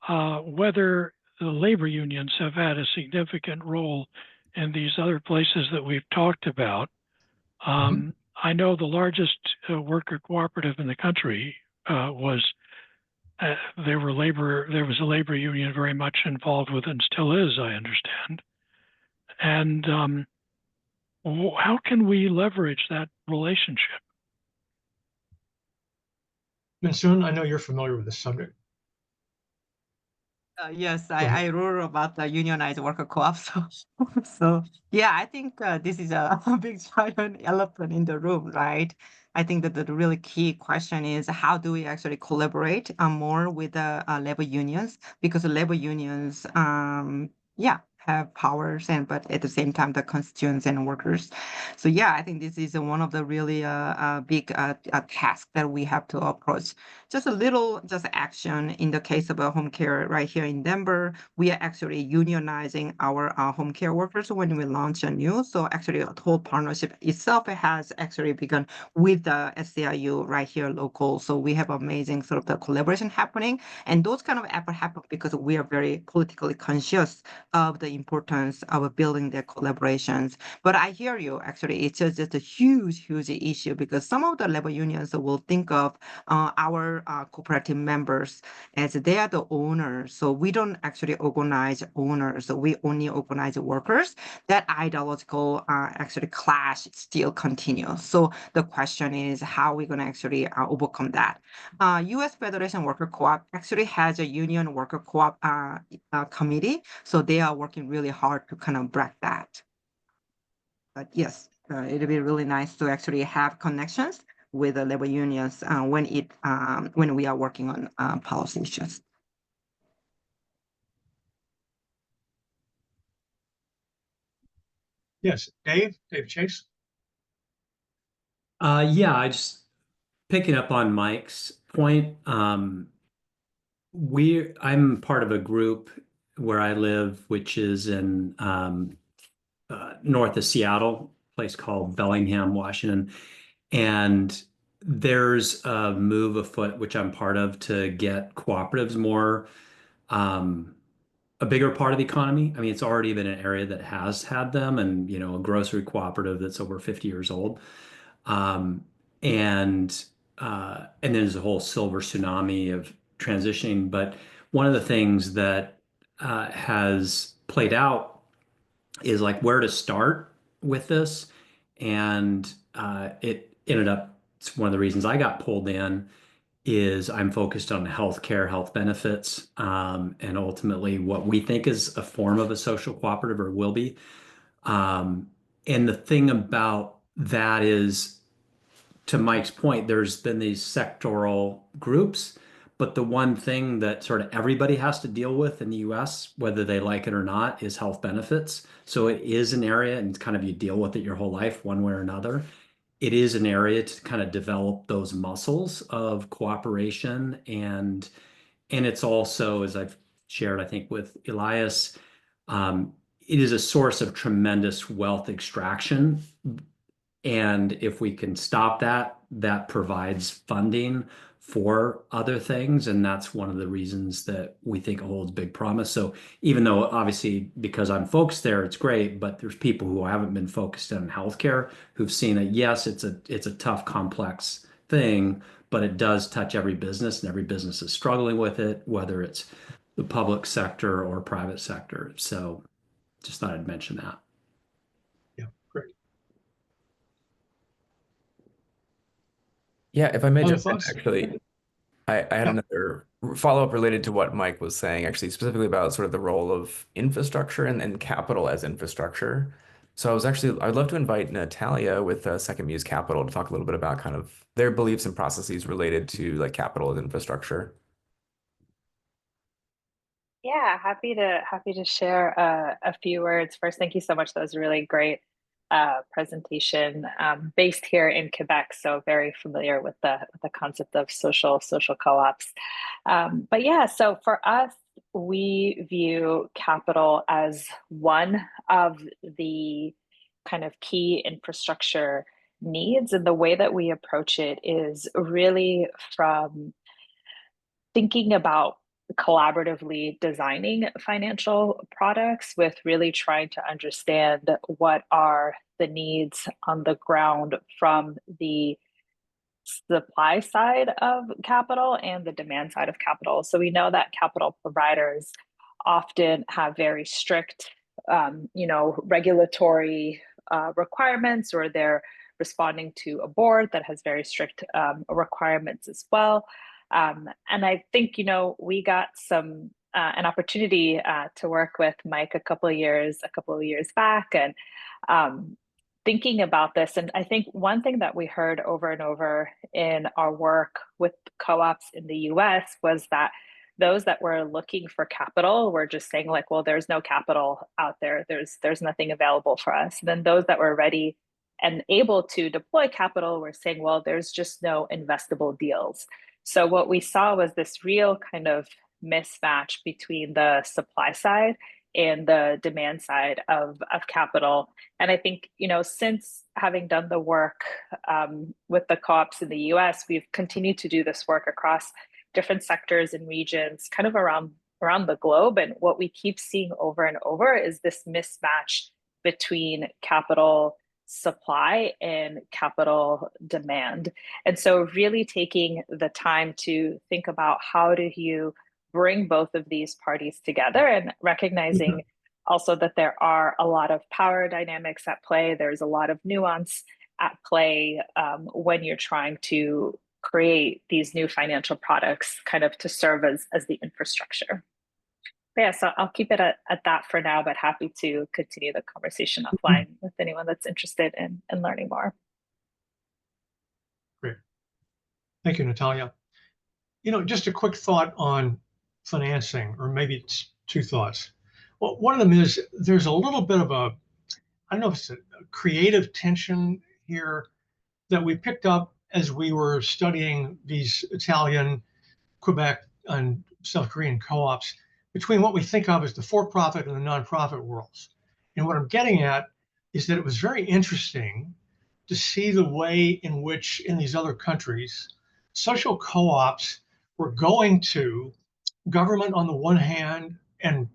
whether the labor unions have had a significant role in these other places that we've talked about. I know the largest worker cooperative in the country was there was a labor union very much involved with, and still is, I understand. And how can we leverage that relationship? Minsun, I know you're familiar with this subject. Yes, ahead. I wrote about the unionized worker co-op. So yeah, I think this is a big giant elephant in the room, right? I think that the really key question is how do we actually collaborate more with the labor unions? Because the labor unions, yeah, have powers but at the same time the constituents and workers. So yeah, I think this is one of the really big tasks that we have to approach. Just action in the case of a home care right here in Denver. We are actually unionizing our home care workers when we launch a new. So actually a whole partnership itself has actually begun with the SCIU right here local. So we have amazing sort of the collaboration happening. And those kind of efforts happen because we are very politically conscious of the importance of building their collaborations. But I hear you, actually, it's just a huge issue because some of the labor unions will think of our cooperative members as they are the owners. So we don't actually organize owners. So we only organize workers. That ideological actually clash still continues. So the question is how we're going to actually overcome that. U.S. Federation Worker Co-op actually has a union worker co-op committee. So they are working really hard to kind of break that. But yes, it'll be really nice to actually have connections with the labor unions when we are working on policy issues. Yes, Dave Chase. Yeah, I just picking up on Mike's point. I'm part of a group where I live, which is in north of Seattle, a place called Bellingham, Washington. And there's a move afoot, which I'm part of, to get cooperatives more a bigger part of the economy. I mean, it's already been an area that has had them, and a grocery cooperative that's over 50 years old. And then there's a whole silver tsunami of transitioning. But one of the things that has played out is like where to start with this. And it ended up, it's one of the reasons I got pulled in is I'm focused on healthcare, health benefits, and ultimately what we think is a form of a social cooperative or will be. And the thing about that is, to Mike's point, there's been these sectoral groups, but the one thing that sort of everybody has to deal with in the US, whether they like it or not, is health benefits. So it is an area, and it's kind of you deal with it your whole life, one way or another. It is an area to kind of develop those muscles of cooperation. And it's also, as I've shared, I think, with Elias, it is a source of tremendous wealth extraction. And if we can stop that, that provides funding for other things, and that's one of the reasons that we think it holds big promise. So even though obviously because I'm focused there, it's great, but there's people who haven't been focused on healthcare who've seen that yes, it's a tough, complex thing, but it does touch every business, and every business is struggling with it, whether it's the public sector or private sector. So just thought I'd mention that. Yeah, great. Yeah, if I may Other jump in, thoughts? actually, I had Yeah. another follow-up related to what Mike was saying, actually, specifically about sort of the role of infrastructure and capital as infrastructure. So I'd love to invite Natalia with Second Muse Capital to talk a little bit about kind of their beliefs and processes related to like capital as infrastructure. Yeah, happy to share a few words. First, thank you so much. That was a really great presentation. Based here in Quebec, so very familiar with the concept of social co-ops. But yeah, so for us, we view capital as one of the kind of key infrastructure needs, and the way that we approach it is really from thinking about collaboratively designing financial products with really trying to understand what are the needs on the ground from the supply side of capital and the demand side of capital. So we know that capital providers often have very strict, regulatory requirements, or they're responding to a board that has very strict requirements as well. And I think, we got an opportunity to work with Mike a couple of years back, and thinking about this. And I think one thing that we heard over and over in our work with co-ops in the US was that those that were looking for capital were just saying like, well, there's no capital out there. There's nothing available for us. And then those that were ready and able to deploy capital were saying, well, there's just no investable deals. So what we saw was this real kind of mismatch between the supply side and the demand side of capital. And I think, since having done the work with the co-ops in the US, we've continued to do this work across different sectors and regions kind of around the globe. And what we keep seeing over and over is this mismatch between capital supply and capital demand. And so really taking the time to think about how do you bring both of these parties together, and recognizing also that there are a lot of power dynamics at play. There's a lot of nuance at play when you're trying to create these new financial products kind of to serve as the infrastructure. But yeah, so I'll keep it at that for now, but happy to continue the conversation offline with anyone that's interested in learning more. Great. Thank you, Natalia. Just a quick thought on financing, or maybe it's two thoughts. Well, one of them is there's a little bit of I don't know if it's a creative tension here that we picked up as we were studying these Italian, Quebec, and South Korean co-ops between what we think of as the for-profit and the nonprofit worlds. And what I'm getting at is that it was very interesting to see the way in which in these other countries, social co-ops were going to government on the one hand and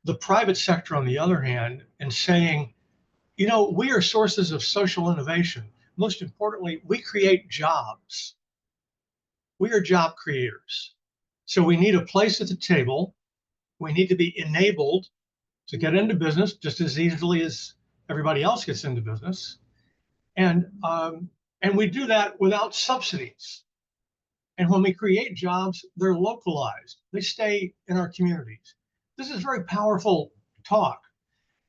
the private sector on the other hand, and saying, we are sources of social innovation. Most importantly, we create jobs. We are job creators. So we need a place at the table. We need to be enabled to get into business just as easily as everybody else gets into business. And we do that without subsidies. And when we create jobs, they're localized. They stay in our communities. This is very powerful talk.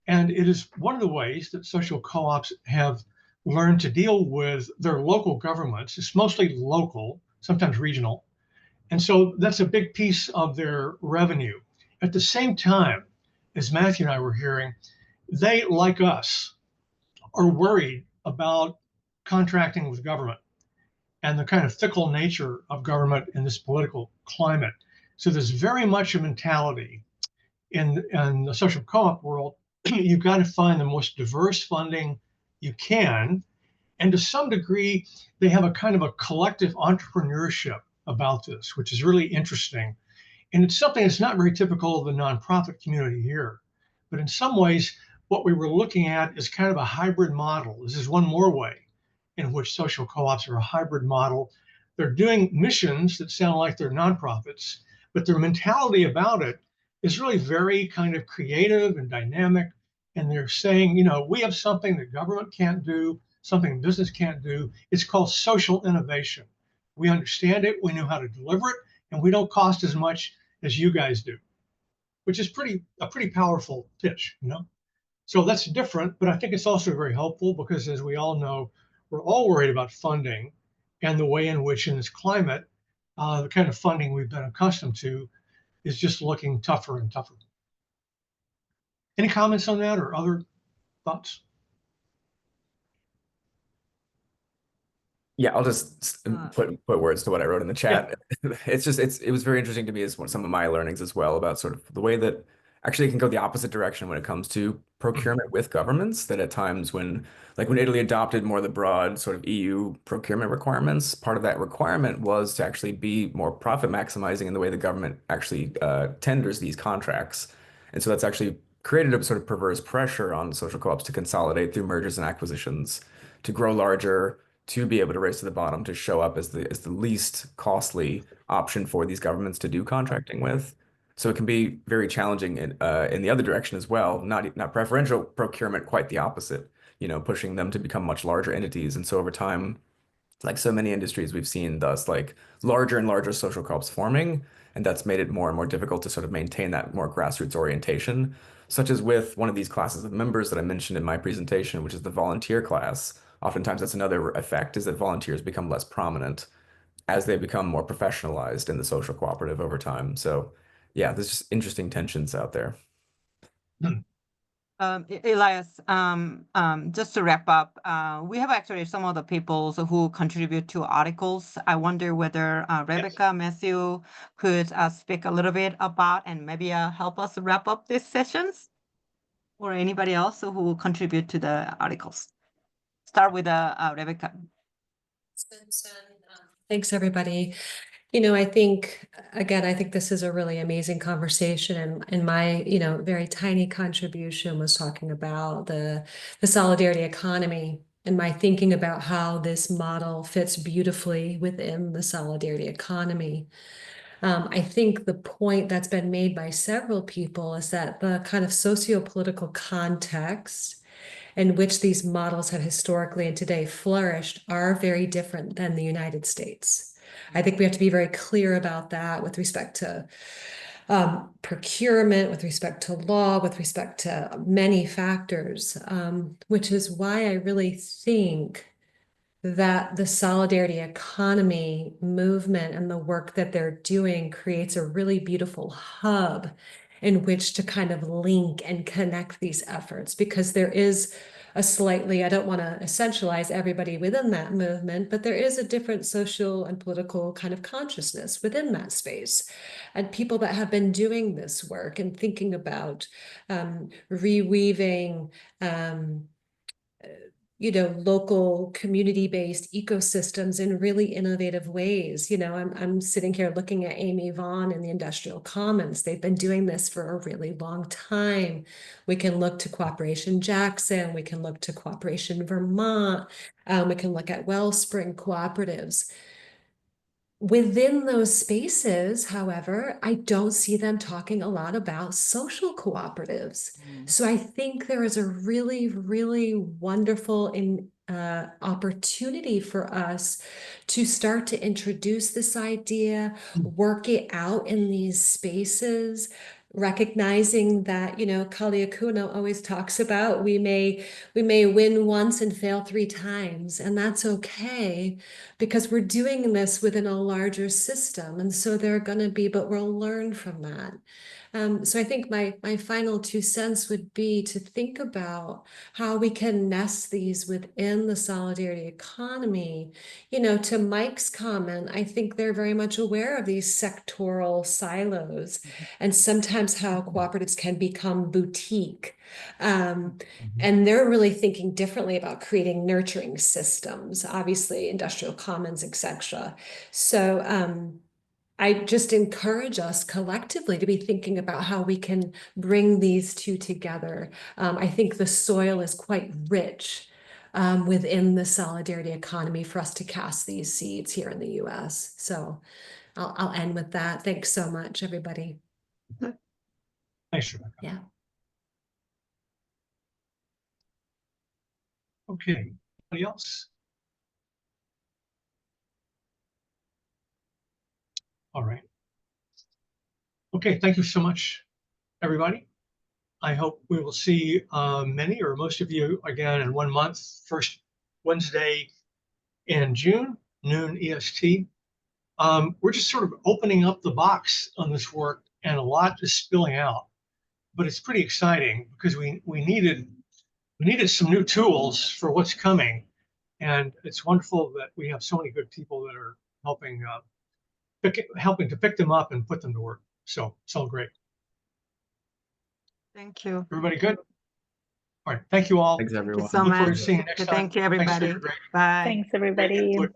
And it is one of the ways that social co-ops have learned to deal with their local governments. It's mostly local, sometimes regional. And so that's a big piece of their revenue. At the same time, as Matthew and I were hearing, they, like us, are worried about contracting with government and the kind of fickle nature of government in this political climate. So there's very much a mentality in the social co-op world. You've got to find the most diverse funding you can, And to some degree, they have a kind of a collective entrepreneurship about this, which is really interesting. And it's something that's not very typical of the nonprofit community here. But in some ways, what we were looking at is kind of a hybrid model. This is one more way in which social co-ops are a hybrid model. They're doing missions that sound like they're nonprofits, but their mentality about it is really very kind of creative and dynamic. And they're saying, you know, we have something that government can't do, something business can't do. It's called social innovation. We understand it, we know how to deliver it, and we don't cost as much as you guys do, which is a pretty powerful pitch, you know? So that's different, but I think it's also very helpful because, as we all know, we're all worried about funding and the way in which in this climate, the kind of funding we've been accustomed to is just looking tougher and tougher. Any comments on that or other thoughts? Yeah, I'll just put words to what I wrote in the chat. It was very interesting to me as some of my learnings as well about sort of the way that actually it can go the opposite direction when it comes to procurement with governments. That at times when Italy adopted more of the broad sort of EU procurement requirements, part of that requirement was to actually be more profit maximizing in the way the government actually tenders these contracts. And so that's actually created a sort of perverse pressure on social co-ops to consolidate through mergers and acquisitions, to grow larger, to be able to race to the bottom, to show up as the least costly option for these governments to do contracting with. So it can be very challenging in the other direction as well, not preferential procurement, quite the opposite, you know, pushing them to become much larger entities. And so over time, like so many industries, we've seen thus like larger and larger social co-ops forming, and that's made it more and more difficult to sort of maintain that more grassroots orientation, such as with one of these classes of members that I mentioned in my presentation, which is the volunteer class. Oftentimes that's another effect, is that volunteers become less prominent as they become more professionalized in the social cooperative over time. So yeah, there's just interesting tensions out there. Elias, just to wrap up, we have actually some of the people who contribute to articles. I wonder whether Rebecca, Matthew could speak a little bit about and maybe help us wrap up these sessions, or anybody else who will contribute to the articles. Start with Rebecca. Thanks, everybody. You know, I think this is a really amazing conversation, and my, you know, very tiny contribution was talking about the solidarity economy and my thinking about how this model fits beautifully within the solidarity economy. I think the point that's been made by several people is that the kind of socio-political context in which these models have historically and today flourished are very different than the United States. I think we have to be very clear about that with respect to procurement, with respect to law, with respect to many factors, which is why I really think that the solidarity economy movement and the work that they're doing creates a really beautiful hub in which to kind of link and connect these efforts, because there is a slightly, I don't want to essentialize everybody within that movement, but there is a different social and political kind of consciousness within that space. And people that have been doing this work and thinking about reweaving you know, local community-based ecosystems in really innovative ways. You know, I'm sitting here looking at Amy Vaughn in the Industrial Commons. They've been doing this for a really long time. We can look to Cooperation Jackson. We can look to Cooperation Vermont. We can look at Wellspring Cooperatives. Within those spaces, however, I don't see them talking a lot about social cooperatives. So I think there is a really, really wonderful opportunity for us to start to introduce this idea, work it out in these spaces, recognizing that, you know, Kaliakuno always talks about we may win once and fail 3 times, and that's okay, because we're doing this within a larger system. And so they're going to be, but we'll learn from that. So I think my final 2 cents would be to think about how we can nest these within the solidarity economy. You know, to Mike's comment, I think they're very much aware of these sectoral silos and sometimes how cooperatives can become boutique. And they're really thinking differently about creating nurturing systems, obviously industrial commons, etc. So I just encourage us collectively to be thinking about how we can bring these two together. I think the soil is quite rich within the solidarity economy for us to cast these seeds here in the US. So I'll end with that. Thanks so much, everybody. Thanks, Rebecca. Yeah. Okay, anybody else? All right. Okay, thank you so much, everybody. I hope we will see many or most of you again in 1 month, first Wednesday in June, noon EST. We're just sort of opening up the box on this work, and a lot is spilling out, but it's pretty exciting because we needed some new tools for what's coming, and it's wonderful that we have so many good people that are helping to pick them up and put them to work. So it's all great. Thank you. Everybody good? All right. Thank you all. Thanks, Thank you everyone. so Look forward much. to seeing you next time. Thank you, Thanks for everybody. your great Bye. Thanks, everybody. input.